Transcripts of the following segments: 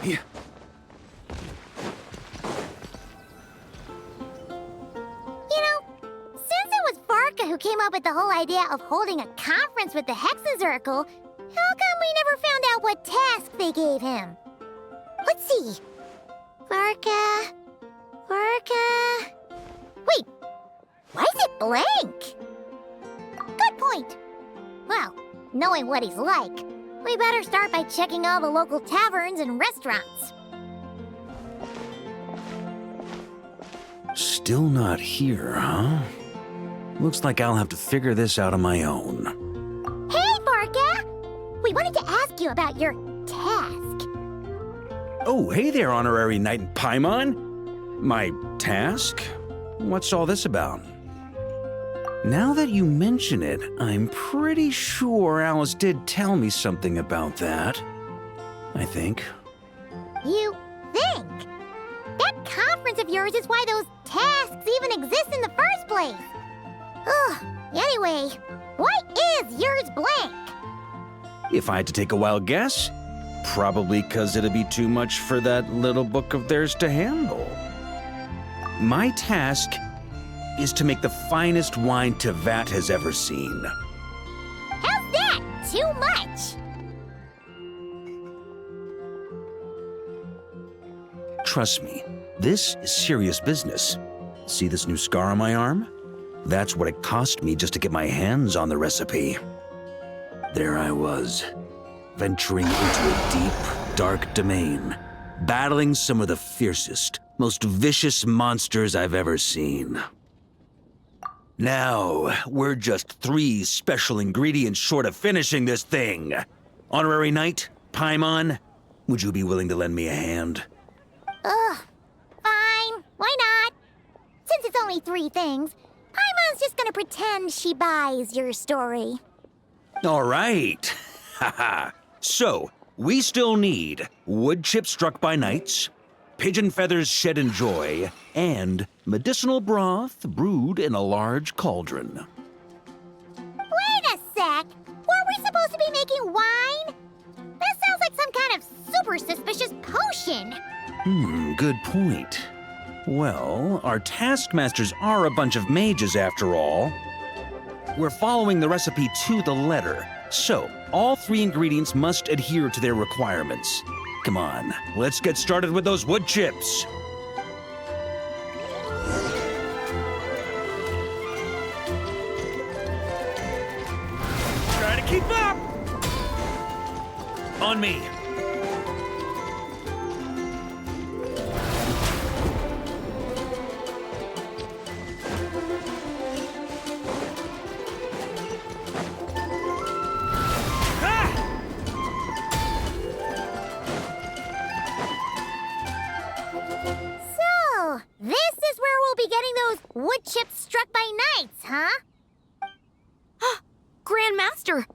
Yeah. Since it was Varka who came up with the whole idea of holding a conference with the Hexencircle, how come we never found out what task they gave him? Let's see. Varka... Wait, why is it blank? Good point. Well, knowing what he's like, we better start by checking all the local taverns and restaurants. Still not here, huh? Looks like I'll have to figure this out on my own. Hey, Varka! We wanted to ask you about your task. Oh, hey there, Honorary Knight in Paimon! My task? What's all this about? Now that you mention it, I'm pretty sure Alice did tell me something about that. I think. You think? That conference of yours is why those tasks even exist in the first place. Ugh, anyway, why is yours blank? If I had to take a wild guess, probably because it'd be too much for that little book of theirs to handle. My task is to make the finest wine Tevat has ever seen. How's that too much? Trust me, this is serious business. See this new scar on my arm? That's what it cost me just to get my hands on the recipe. There I was, venturing into a deep, dark domain, battling some of the fiercest, most vicious monsters I've ever seen. Now, we're just 3 special ingredients short of finishing this thing. Honorary Knight, Paimon, would you be willing to lend me a hand? Ugh, fine, why not? Since it's only 3 things, Paimon's just gonna pretend she buys your story. All right. Haha. So, we still need wood chips struck by knights, pigeon feathers shed in joy, and medicinal broth brewed in a large cauldron. Wait a sec! Were we supposed to be making wine? This sounds like some kind of super suspicious potion. Good point. Well, our taskmasters are a bunch of mages after all. We're following the recipe to the letter, so all 3 ingredients must adhere to their requirements. Come on, let's get started with those wood chips. Try to keep up! On me. So, this is where we'll be getting those wood chips struck by knights, huh? Grandmaster!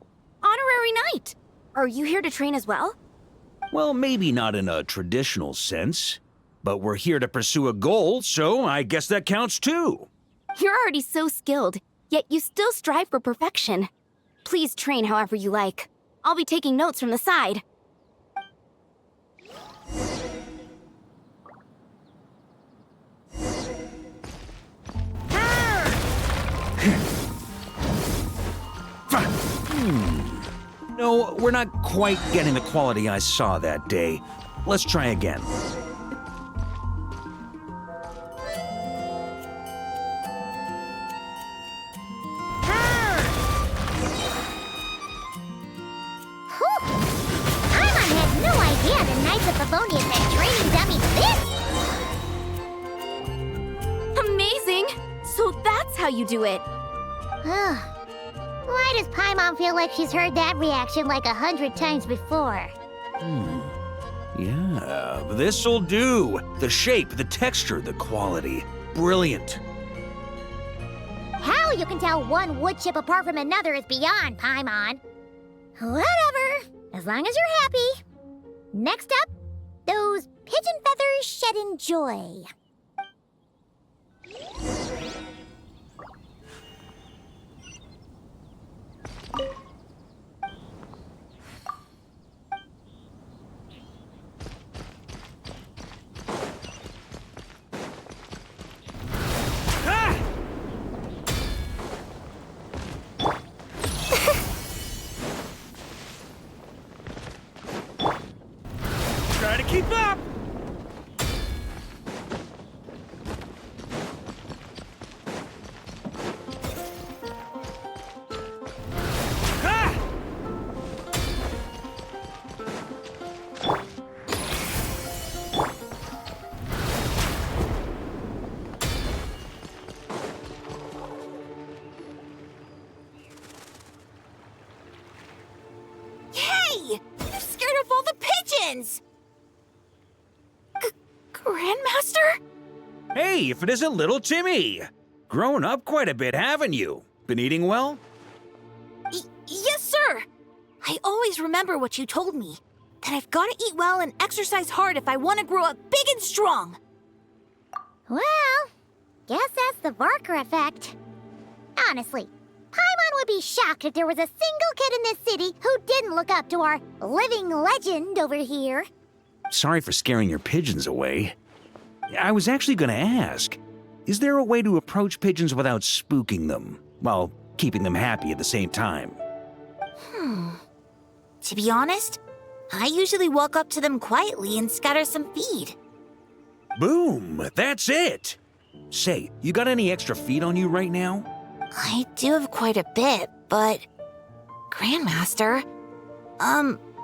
Honorary Knight! Are you here to train as well? Well, maybe not in a traditional sense, but we're here to pursue a goal, so I guess that counts too. You're already so skilled, yet you still strive for perfection. Please train however you like. I'll be taking notes from the side. No, we're not quite getting the quality I saw that day. Let's try again. Whew! Paimon had no idea the Knights of Favonius had training dummies this... Amazing! So that's how you do it. Why does Paimon feel like she's heard that reaction like 100 times before? Yeah, this'll do. The shape, the texture, the quality. Brilliant. How you can tell one wood chip apart from another is beyond, Paimon. Whatever, as long as you're happy. Next up, those pigeon feathers shed in joy. Try to keep up! Ha! Hey! You scared off all the pigeons! Grandmaster? Hey, if it isn't little Timmy! Grown up quite a bit, haven't you? Been eating well? Yes, sir! I always remember what you told me. That I've got to eat well and exercise hard if I want to grow up big and strong. Well, guess that's the Varka effect. Honestly, Paimon would be shocked if there was a single kid in this city who didn't look up to our living legend over here. Sorry for scaring your pigeons away. I was actually gonna ask, is there a way to approach pigeons without spooking them, while keeping them happy at the same time? To be honest, I usually walk up to them quietly and scatter some feed. Boom! That's it! Say, you got any extra feed on you right now? I do have quite a bit, but... Grandmaster,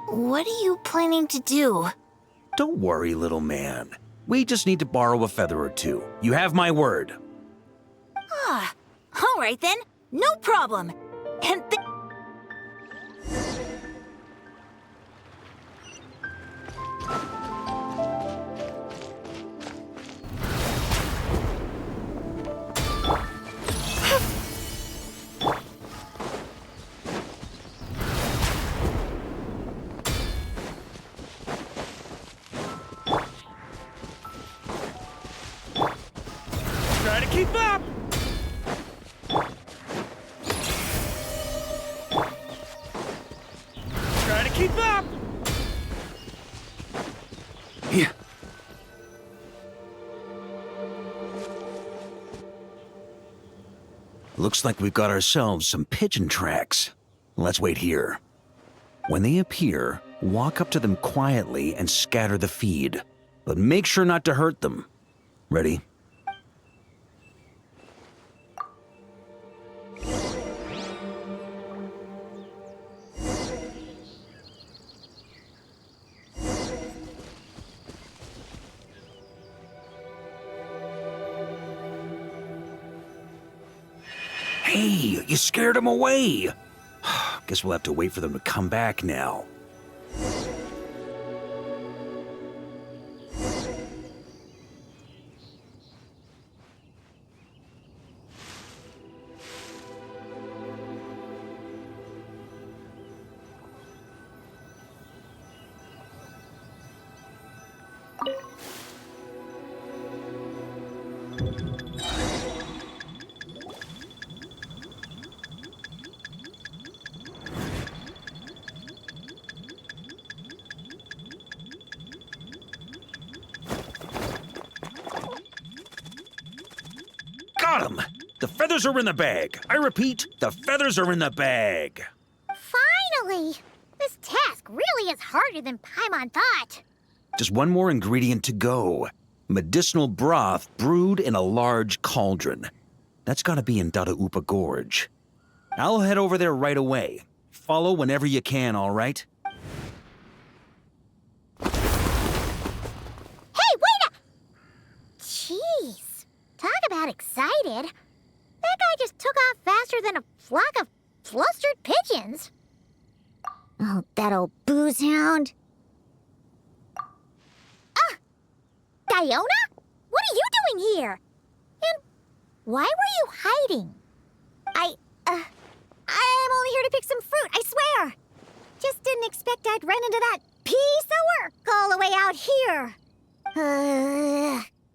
what are you planning to do? Don't worry, little man. We just need to borrow a feather or two. You have my word. All right then, no problem. And Try to keep up! Try to keep up! Yeah. Looks like we've got ourselves some pigeon tracks. Let's wait here. When they appear, walk up to them quietly and scatter the feed. But make sure not to hurt them. Ready? Hey, you scared them away. Guess we'll have to wait for them to come back now. Got him! The feathers are in the bag. I repeat, the feathers are in the bag. Finally! This task really is harder than Paimon thought. Just one more ingredient to go. Medicinal broth brewed in a large cauldron. That's gotta be in Dadaupa Gorge. I'll head over there right away. Follow whenever you can, all right? Hey, wait up! Jeez, talk about excited. That guy just took off faster than a flock of flustered pigeons. Oh, that old booze hound. Diona? What are you doing here? And why were you hiding? I'm only here to pick some fruit, I swear. Just didn't expect I'd run into that piece of work all the way out here.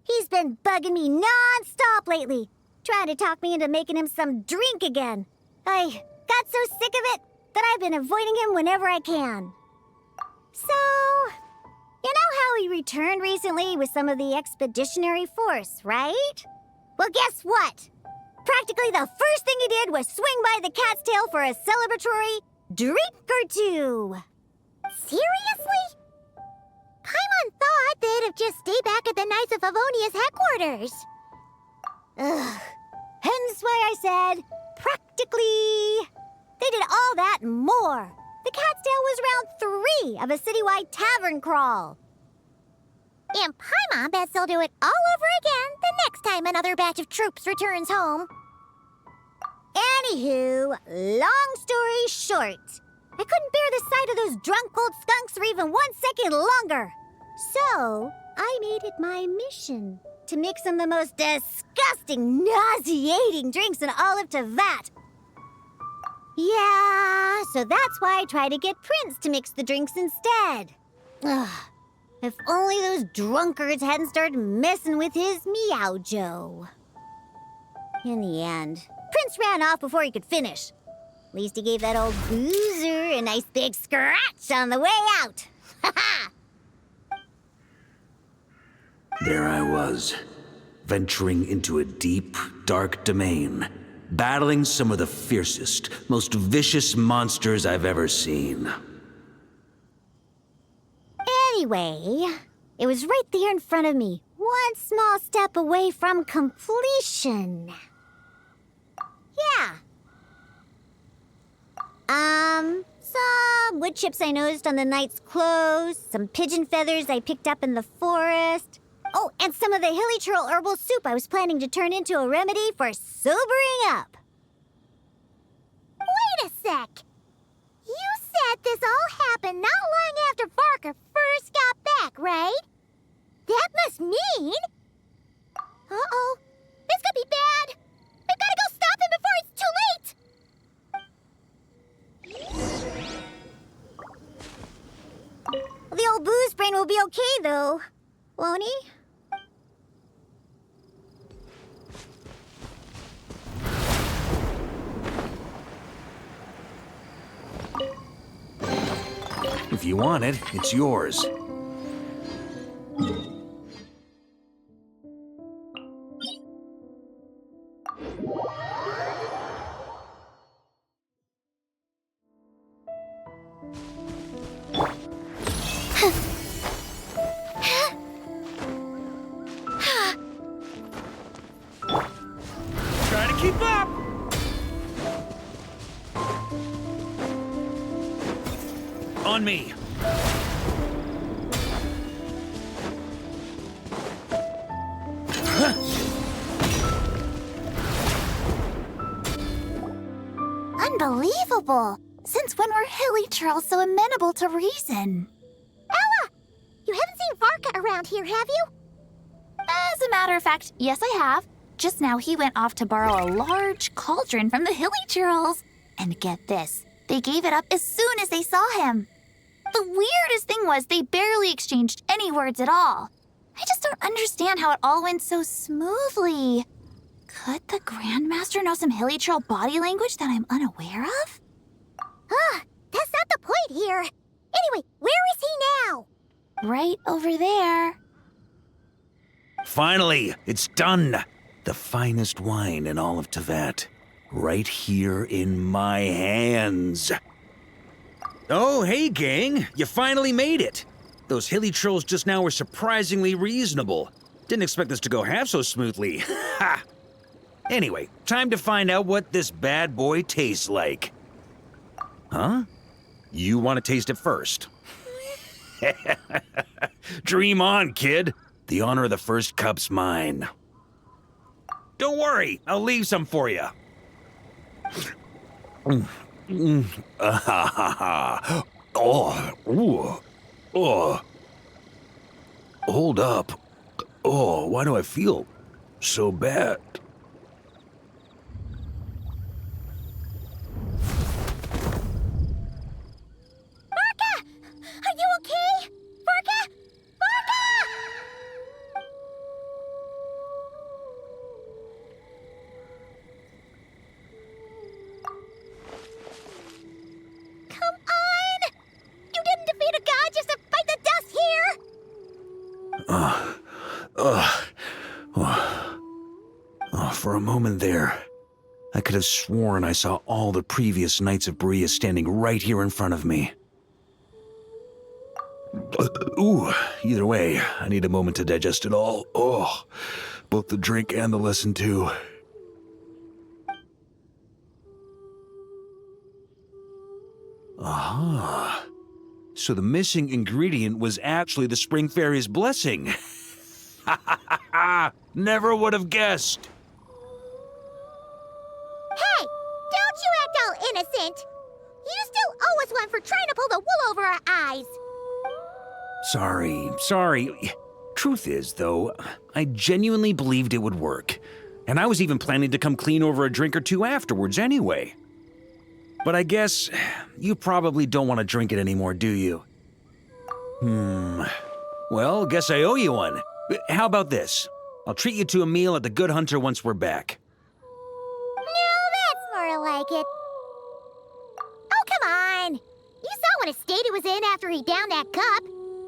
He's been bugging me non-stop lately, trying to talk me into making him some drink again. I got so sick of it that I've been avoiding him whenever I can. So, you know how he returned recently with some of the expeditionary force, right? Well, guess what? Practically the first thing he did was swing by the cat's tail for a celebratory drink or two. Seriously? Paimon thought they'd have just stayed back at the Knights of Favonia's headquarters. Ugh. Hence why I said, practically. They did all that and more. The cat's tail was round 3 of a citywide tavern crawl. And Paimon bets they'll do it all over again the next time another batch of troops returns home. Anywho, long story short, I couldn't bear the sight of those drunk old skunks for even 1 second longer. So, I made it my mission to mix them the most disgusting, nauseating drinks in all of Teyvat. Yeah, so that's why I tried to get Prince to mix the drinks instead. Ugh, if only those drunkards hadn't started messing with his Meow-Jo. In the end, Prince ran off before he could finish. At least he gave that old boozer a nice big scratch on the way out. Ha ha! There I was, venturing into a deep, dark domain, battling some of the fiercest, most vicious monsters I've ever seen. Anyway, it was right there in front of me, one small step away from completion. Yeah. Some wood chips I noticed on the knight's clothes, some pigeon feathers I picked up in the forest. Oh, and some of the hilly churl herbal soup I was planning to turn into a remedy for sobering up. Wait a sec. You said this all happened not long after Varka first got back, right? That must mean... Uh-oh. This could be bad. We've got to go stop him before it's too late. The old booze brain will be okay, though. Won't he? If you want it, it's yours. Try to keep up! On me. Unbelievable! Since when were hilly churls so amenable to reason? Ella! You haven't seen Varka around here, have you? As a matter of fact, yes I have. Just now he went off to borrow a large cauldron from the hilly churls. And get this, they gave it up as soon as they saw him. The weirdest thing was they barely exchanged any words at all. I just don't understand how it all went so smoothly. Could the Grandmaster know some hilly churl body language that I'm unaware of? That's not the point here. Anyway, where is he now? Right over there. Finally, it's done. The finest wine in all of Teyvat. Right here in my hands. Oh, hey, gang. You finally made it. Those hilly trolls just now were surprisingly reasonable. Didn't expect this to go half so smoothly. Ha! Anyway, time to find out what this bad boy tastes like. Huh? You want to taste it first? Dream on, kid. The honor of the first cup's mine. Don't worry, I'll leave some for you. Hold up. Oh, why do I feel so bad? For a moment there, I could have sworn I saw all the previous Knights of Berea standing right here in front of me. Ooh, either way, I need a moment to digest it all. Oh, both the drink and the lesson too. Aha. So the missing ingredient was actually the Spring Fairy's blessing. Ha ha ha ha! Never would have guessed. Hey, don't you act all innocent. You still owe us one for trying to pull the wool over our eyes. Sorry. Truth is, though, I genuinely believed it would work. And I was even planning to come clean over a drink or two afterwards anyway. But I guess you probably don't want to drink it anymore, do you? Well, guess I owe you one. How about this? I'll treat you to a meal at the Good Hunter once we're back. No, that's more like it. Oh, come on. You saw what a state he was in after he downed that cup.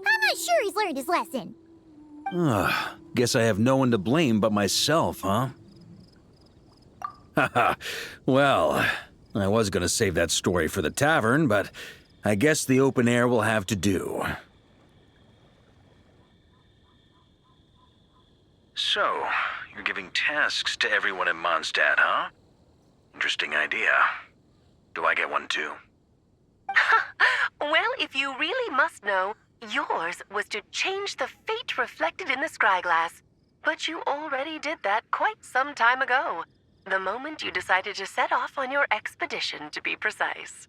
I'm not sure he's learned his lesson. Guess I have no one to blame but myself, huh? Haha, well, I was gonna save that story for the tavern, but I guess the open air will have to do. So, you're giving tasks to everyone in Mondstadt, huh? Interesting idea. Do I get one too? Well, if you really must know, yours was to change the fate reflected in the scryglass. But you already did that quite some time ago. The moment you decided to set off on your expedition, to be precise.